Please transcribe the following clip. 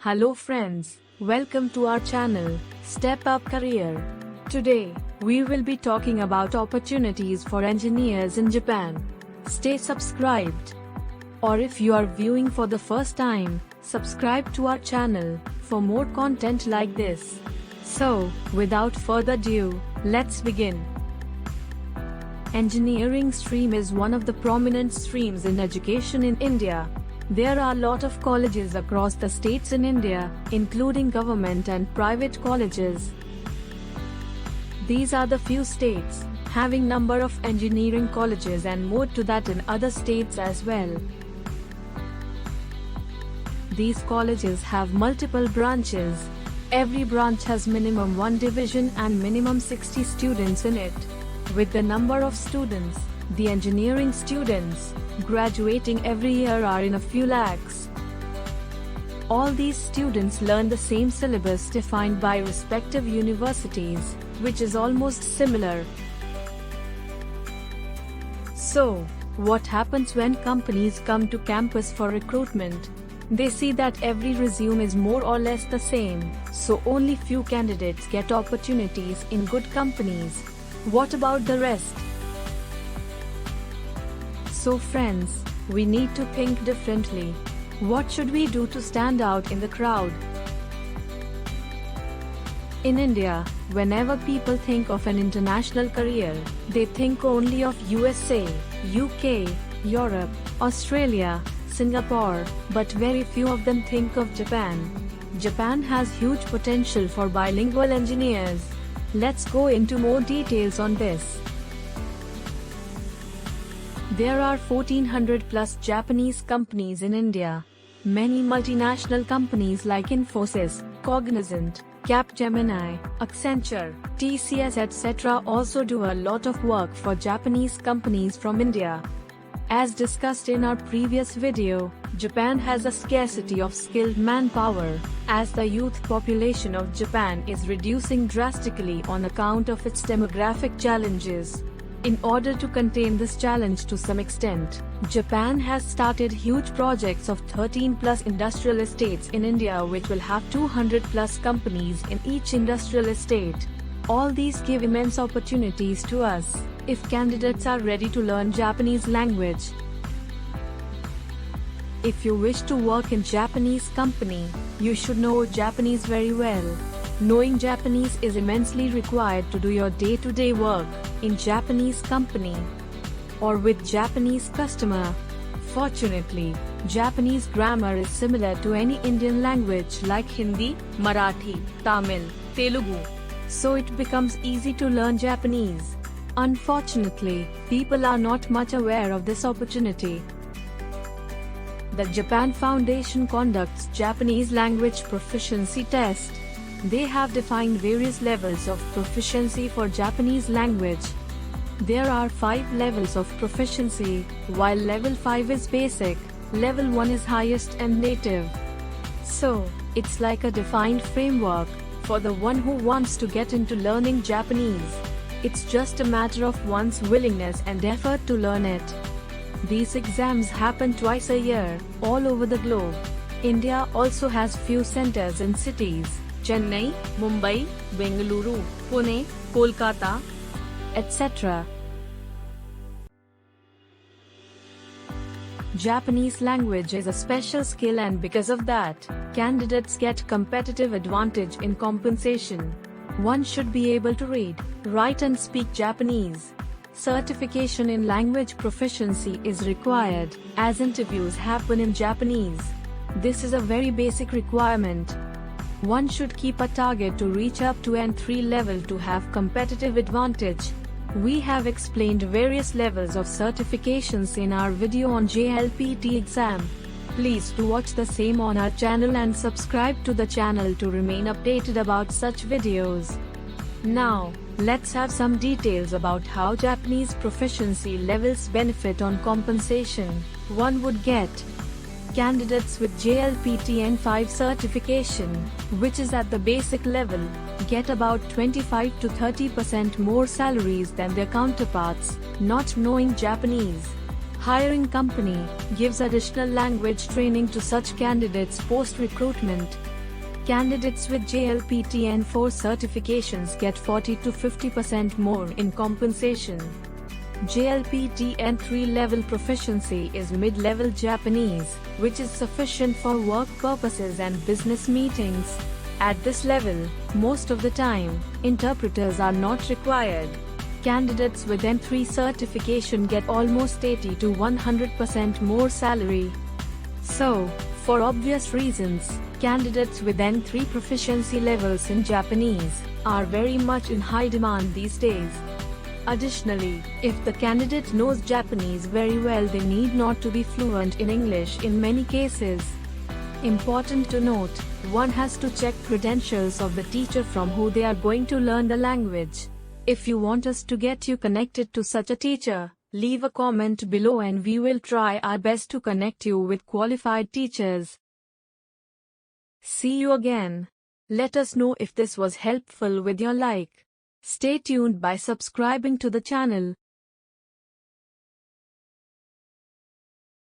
Hello friends, welcome to our channel, Step Up Career. Today, we will be talking about opportunities for engineers in Japan. Stay subscribed. Or if you are viewing for the first time, subscribe to our channel for more content like this. So, without further ado, let's begin. Engineering stream is one of the prominent streams in education in India. There are a lot of colleges across the states in India, including government and private colleges. These are the few states having number of engineering colleges and more to that in other states as well. These colleges have multiple branches. Every branch has minimum 1 division and minimum 60 students in it. With the number of students, the engineering students graduating every year are in a few lakhs. All these students learn the same syllabus defined by respective universities, which is almost similar. So, what happens when companies come to campus for recruitment? They see that every resume is more or less the same, so only few candidates get opportunities in good companies. What about the rest? So friends, we need to think differently. What should we do to stand out in the crowd? In India, whenever people think of an international career, they think only of USA, UK, Europe, Australia, Singapore, but very few of them think of Japan. Japan has huge potential for bilingual engineers. Let's go into more details on this. There are 1400 plus Japanese companies in India. Many multinational companies like Infosys, Cognizant, Capgemini, Accenture, TCS etc. also do a lot of work for Japanese companies from India. As discussed in our previous video, Japan has a scarcity of skilled manpower, as the youth population of Japan is reducing drastically on account of its demographic challenges. In order to contain this challenge to some extent, Japan has started huge projects of 13 plus industrial estates in India which will have 200 plus companies in each industrial estate. All these give immense opportunities to us, if candidates are ready to learn Japanese language. If you wish to work in Japanese company, you should know Japanese very well. Knowing Japanese is immensely required to do your day-to-day work in Japanese company or with Japanese customer. Fortunately, Japanese grammar is similar to any Indian language like Hindi, Marathi, Tamil, Telugu. So it becomes easy to learn Japanese. Unfortunately, people are not much aware of this opportunity. The Japan Foundation conducts Japanese language proficiency test. They have defined various levels of proficiency for Japanese language. There are 5 levels of proficiency, while level 5 is basic, level 1 is highest and native. So, it's like a defined framework for the one who wants to get into learning Japanese. It's just a matter of one's willingness and effort to learn it. These exams happen twice a year, all over the globe. India also has few centers in cities: Chennai, Mumbai, Bengaluru, Pune, Kolkata, etc. Japanese language is a special skill, and because of that, candidates get competitive advantage in compensation. One should be able to read, write and speak Japanese. Certification in language proficiency is required, as interviews happen in Japanese. This is a very basic requirement. One should keep a target to reach up to N3 level to have competitive advantage. We have explained various levels of certifications in our video on JLPT exam. Please do watch the same on our channel and subscribe to the channel to remain updated about such videos. Now, let's have some details about how Japanese proficiency levels benefit on compensation one would get. Candidates with JLPT N5 certification, which is at the basic level, get about 25 to 30% more salaries than their counterparts not knowing Japanese. Hiring company gives additional language training to such candidates post-recruitment. Candidates with JLPT N4 certifications get 40 to 50% more in compensation. JLPT N3 level proficiency is mid-level Japanese, which is sufficient for work purposes and business meetings. At this level, most of the time, interpreters are not required. Candidates with N3 certification get almost 80 to 100% more salary. So, for obvious reasons, candidates with N3 proficiency levels in Japanese are very much in high demand these days. Additionally, if the candidate knows Japanese very well, they need not to be fluent in English in many cases. Important to note, one has to check credentials of the teacher from who they are going to learn the language. If you want us to get you connected to such a teacher, leave a comment below and we will try our best to connect you with qualified teachers. See you again. Let us know if this was helpful with your like. Stay tuned by subscribing to the channel.